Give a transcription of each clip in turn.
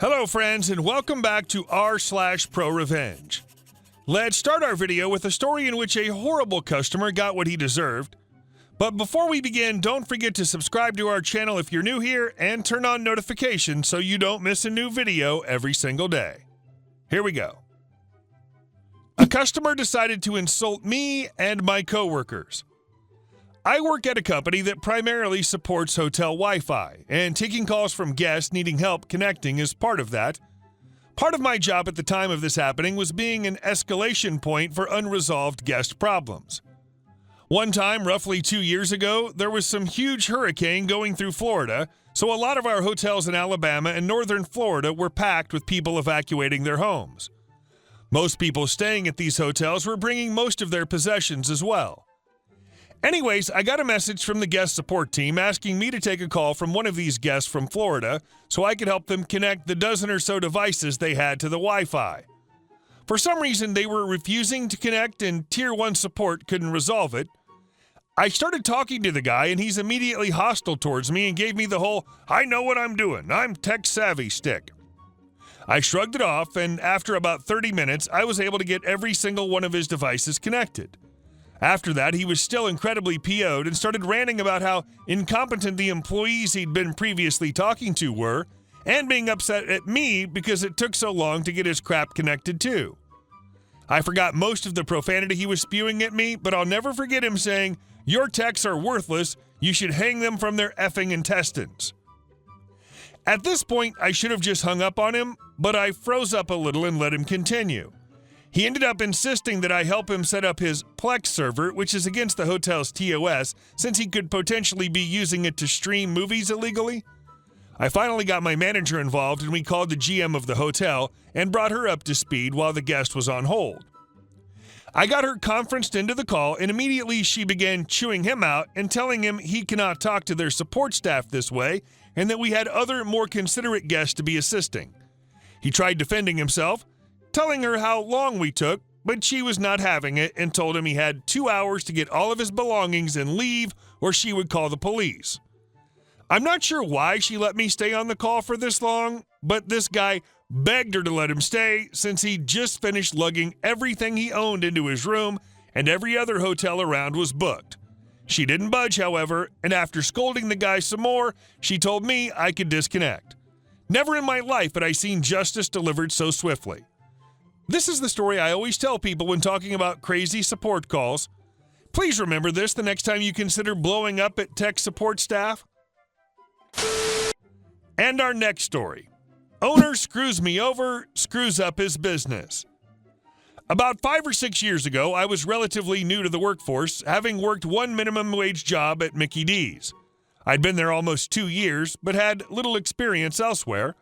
Hello friends, and welcome back to r/ProRevenge. Let's start our video with a story in which a horrible customer got what he deserved. But before we begin, don't forget to subscribe to our channel if you're new here and turn on notifications so you don't miss a new video every single day. Here we go. A customer decided to insult me and my coworkers. I work at a company that primarily supports hotel Wi-Fi, and taking calls from guests needing help connecting is part of that. Part of my job at the time of this happening was being an escalation point for unresolved guest problems. One time, roughly 2 years ago, there was some huge hurricane going through Florida, so a lot of our hotels in Alabama and northern Florida were packed with people evacuating their homes. Most people staying at these hotels were bringing most of their possessions as well. Anyways, I got a message from the guest support team asking me to take a call from one of these guests from Florida so I could help them connect the dozen or so devices they had to the Wi-Fi. For some reason, they were refusing to connect and Tier 1 support couldn't resolve it. I started talking to the guy and he's immediately hostile towards me and gave me the whole, "I know what I'm doing, I'm tech savvy" stick. I shrugged it off, and after about 30 minutes, I was able to get every single one of his devices connected. After that, he was still incredibly PO'd and started ranting about how incompetent the employees he'd been previously talking to were, and being upset at me because it took so long to get his crap connected too. I forgot most of the profanity he was spewing at me, but I'll never forget him saying, "Your techs are worthless, you should hang them from their effing intestines." At this point, I should have just hung up on him, but I froze up a little and let him continue. He ended up insisting that I help him set up his Plex server, which is against the hotel's TOS, since he could potentially be using it to stream movies illegally. I finally got my manager involved and we called the GM of the hotel and brought her up to speed while the guest was on hold. I got her conferenced into the call, and immediately she began chewing him out and telling him he cannot talk to their support staff this way and that we had other, more considerate guests to be assisting. He tried defending himself, telling her how long we took, but she was not having it and told him he had 2 hours to get all of his belongings and leave or she would call the police. I'm not sure why she let me stay on the call for this long, but this guy begged her to let him stay since he'd just finished lugging everything he owned into his room and every other hotel around was booked. She didn't budge, however, and after scolding the guy some more, she told me I could disconnect. Never in my life had I seen justice delivered so swiftly. This is the story I always tell people when talking about crazy support calls. Please remember this the next time you consider blowing up at tech support staff. And our next story. Owner screws me over, screws up his business. About 5 or 6 years ago, I was relatively new to the workforce, having worked one minimum wage job at Mickey D's. I'd been there almost 2 years, but had little experience elsewhere.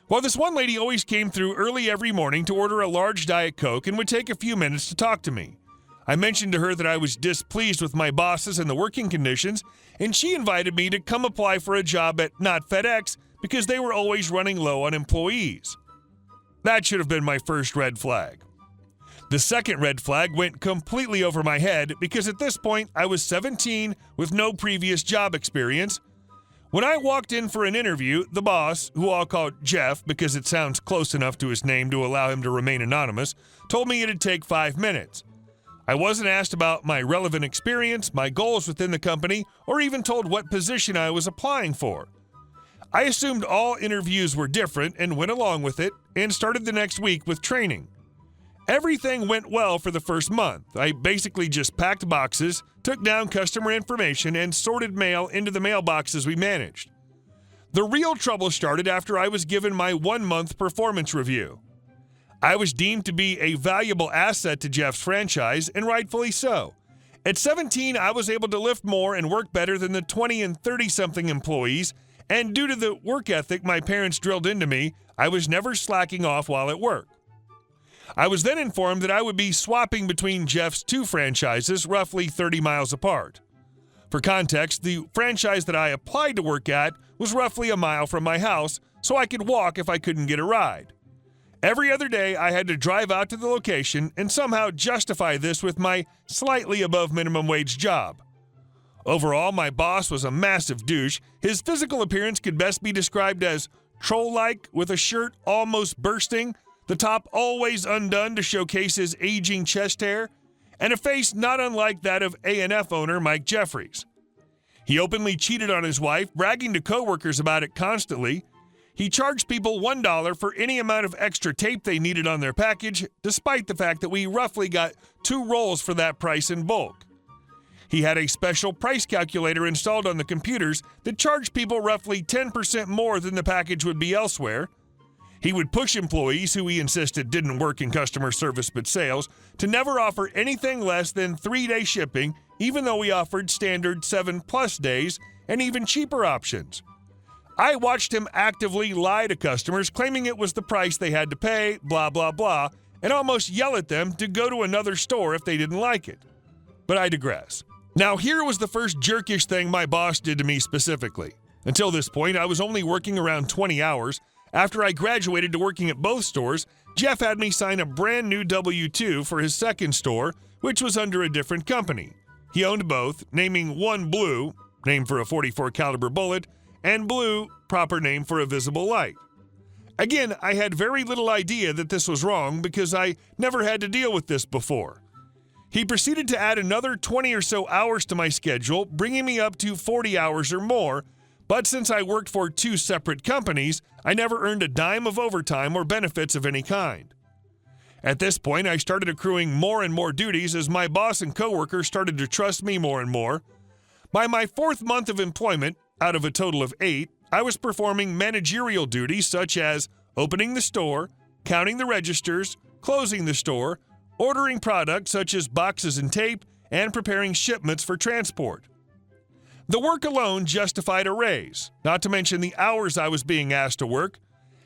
Well, this one lady always came through early every morning to order a large Diet Coke and would take a few minutes to talk to me. I mentioned to her that I was displeased with my bosses and the working conditions, and she invited me to come apply for a job at not FedEx because they were always running low on employees. That should have been my first red flag. The second red flag went completely over my head because at this point I was 17 with no previous job experience. When I walked in for an interview, the boss, who I'll call Jeff because it sounds close enough to his name to allow him to remain anonymous, told me it'd take 5 minutes. I wasn't asked about my relevant experience, my goals within the company, or even told what position I was applying for. I assumed all interviews were different and went along with it and started the next week with training. Everything went well for the first month. I basically just packed boxes, took down customer information, and sorted mail into the mailboxes we managed. The real trouble started after I was given my 1-month performance review. I was deemed to be a valuable asset to Jeff's franchise, and rightfully so. At 17, I was able to lift more and work better than the 20 and 30-something employees, and due to the work ethic my parents drilled into me, I was never slacking off while at work. I was then informed that I would be swapping between Jeff's 2 franchises, roughly 30 miles apart. For context, the franchise that I applied to work at was roughly a mile from my house, so I could walk if I couldn't get a ride. Every other day, I had to drive out to the location and somehow justify this with my slightly above minimum wage job. Overall, my boss was a massive douche. His physical appearance could best be described as troll-like, with a shirt almost bursting, the top always undone to showcase his aging chest hair, and a face not unlike that of A&F owner Mike Jeffries. He openly cheated on his wife, bragging to coworkers about it constantly. He charged people $1 for any amount of extra tape they needed on their package, despite the fact that we roughly got 2 rolls for that price in bulk. He had a special price calculator installed on the computers that charged people roughly 10% more than the package would be elsewhere. He would push employees, who he insisted didn't work in customer service but sales, to never offer anything less than 3-day shipping, even though we offered standard 7+ days and even cheaper options. I watched him actively lie to customers, claiming it was the price they had to pay, blah, blah, blah, and almost yell at them to go to another store if they didn't like it. But I digress. Now, here was the first jerkish thing my boss did to me specifically. Until this point, I was only working around 20 hours. After I graduated to working at both stores, Jeff had me sign a brand new W-2 for his second store, which was under a different company. He owned both, naming one Blue, named for a .44 caliber bullet, and Blue, proper name for a visible light. Again, I had very little idea that this was wrong because I never had to deal with this before. He proceeded to add another 20 or so hours to my schedule, bringing me up to 40 hours or more, but since I worked for 2 separate companies, I never earned a dime of overtime or benefits of any kind. At this point, I started accruing more and more duties as my boss and coworkers started to trust me more and more. By my 4th month of employment, out of a total of 8, I was performing managerial duties such as opening the store, counting the registers, closing the store, ordering products such as boxes and tape, and preparing shipments for transport. The work alone justified a raise, not to mention the hours I was being asked to work.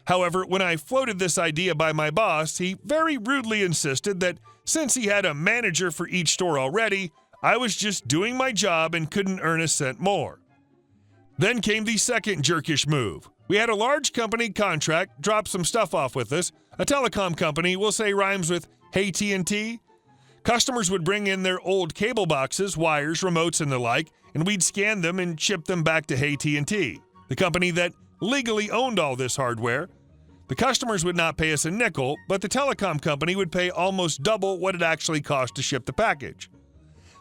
However, when I floated this idea by my boss, he very rudely insisted that since he had a manager for each store already, I was just doing my job and couldn't earn a cent more. Then came the second jerkish move. We had a large company contract drop some stuff off with us. A telecom company, we'll say, rhymes with AT&T. Customers would bring in their old cable boxes, wires, remotes, and the like, and we'd scan them and ship them back to AT&T, the company that legally owned all this hardware. The customers would not pay us a nickel, but the telecom company would pay almost double what it actually cost to ship the package.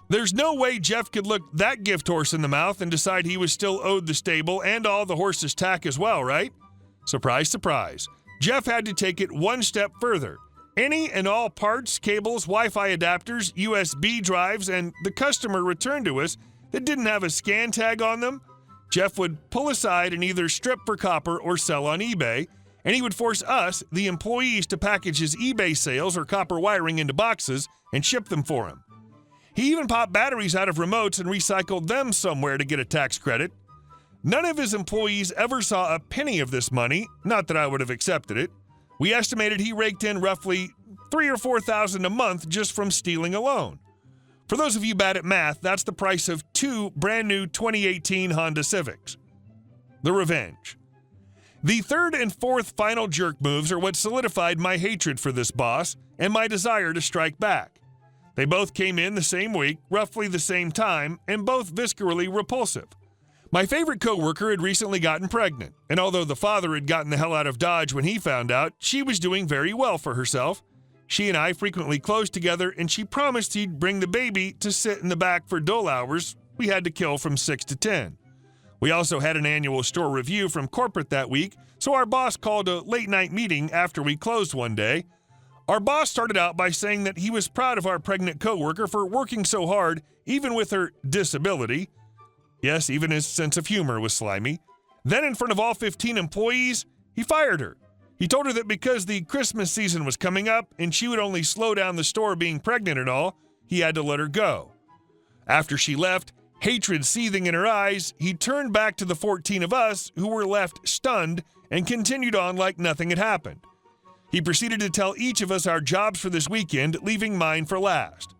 There's no way Jeff could look that gift horse in the mouth and decide he was still owed the stable and all the horse's tack as well, right? Surprise, surprise. Jeff had to take it one step further. Any and all parts, cables, Wi-Fi adapters, USB drives, and the customer returned to us that didn't have a scan tag on them, Jeff would pull aside and either strip for copper or sell on eBay, and he would force us, the employees, to package his eBay sales or copper wiring into boxes and ship them for him. He even popped batteries out of remotes and recycled them somewhere to get a tax credit. None of his employees ever saw a penny of this money, not that I would have accepted it. We estimated he raked in roughly $3,000 or $4,000 a month just from stealing alone. For those of you bad at math, that's the price of 2 brand new 2018 Honda Civics. The revenge. The third and fourth final jerk moves are what solidified my hatred for this boss and my desire to strike back. They both came in the same week, roughly the same time, and both viscerally repulsive. My favorite coworker had recently gotten pregnant, and although the father had gotten the hell out of Dodge when he found out, she was doing very well for herself. She and I frequently closed together, and she promised he'd bring the baby to sit in the back for dole hours we had to kill from 6 to 10. We also had an annual store review from corporate that week, so our boss called a late-night meeting after we closed one day. Our boss started out by saying that he was proud of our pregnant coworker for working so hard, even with her disability. Yes, even his sense of humor was slimy. Then, in front of all 15 employees, he fired her. He told her that because the Christmas season was coming up and she would only slow down the store being pregnant and all, he had to let her go. After she left, hatred seething in her eyes, he turned back to the 14 of us who were left stunned and continued on like nothing had happened. He proceeded to tell each of us our jobs for this weekend, leaving mine for last.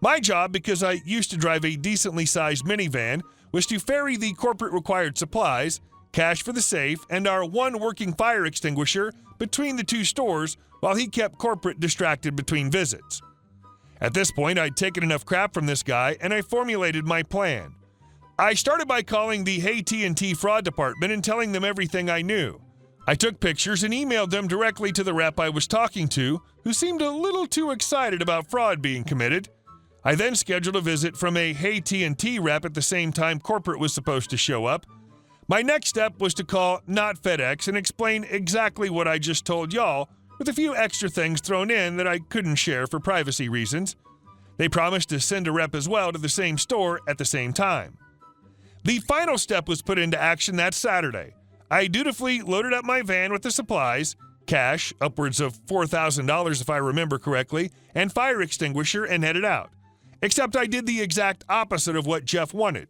My job, because I used to drive a decently sized minivan, was to ferry the corporate required supplies, cash for the safe, and our one working fire extinguisher between the 2 stores while he kept corporate distracted between visits. At this point, I'd taken enough crap from this guy, and I formulated my plan. I started by calling the AT&T fraud department and telling them everything I knew. I took pictures and emailed them directly to the rep I was talking to, who seemed a little too excited about fraud being committed. I then scheduled a visit from a AT&T rep at the same time corporate was supposed to show up. My next step was to call not FedEx and explain exactly what I just told y'all, with a few extra things thrown in that I couldn't share for privacy reasons. They promised to send a rep as well to the same store at the same time. The final step was put into action that Saturday. I dutifully loaded up my van with the supplies, cash, upwards of $4,000 if I remember correctly, and fire extinguisher and headed out. Except I did the exact opposite of what Jeff wanted.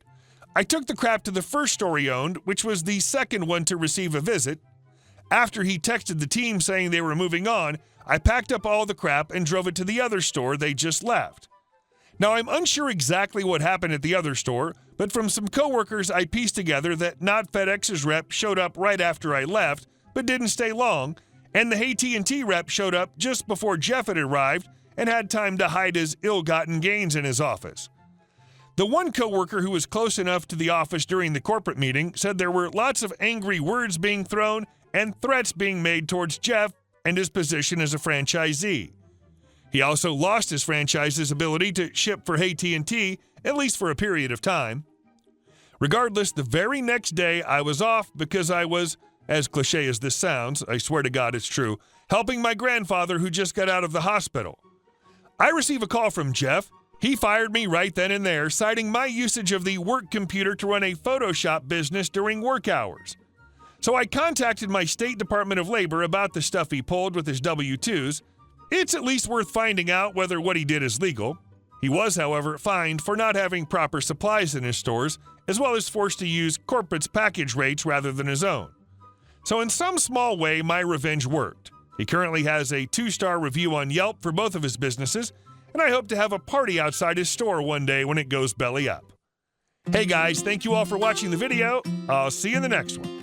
I took the crap to the first store he owned, which was the second one to receive a visit. After he texted the team saying they were moving on, I packed up all the crap and drove it to the other store they just left. Now, I'm unsure exactly what happened at the other store, but from some coworkers I pieced together that not FedEx's rep showed up right after I left, but didn't stay long, and the AT&T rep showed up just before Jeff had arrived and had time to hide his ill-gotten gains in his office. The one coworker who was close enough to the office during the corporate meeting said there were lots of angry words being thrown and threats being made towards Jeff and his position as a franchisee. He also lost his franchise's ability to ship for AT&T, at least for a period of time. Regardless, the very next day I was off because I was, as cliche as this sounds, I swear to God it's true, helping my grandfather who just got out of the hospital. I receive a call from Jeff. He fired me right then and there, citing my usage of the work computer to run a Photoshop business during work hours. So I contacted my State Department of Labor about the stuff he pulled with his W-2s. It's at least worth finding out whether what he did is legal. He was, however, fined for not having proper supplies in his stores, as well as forced to use corporate's package rates rather than his own. So in some small way, my revenge worked. He currently has a 2-star review on Yelp for both of his businesses, and I hope to have a party outside his store one day when it goes belly up. Hey guys, thank you all for watching the video. I'll see you in the next one.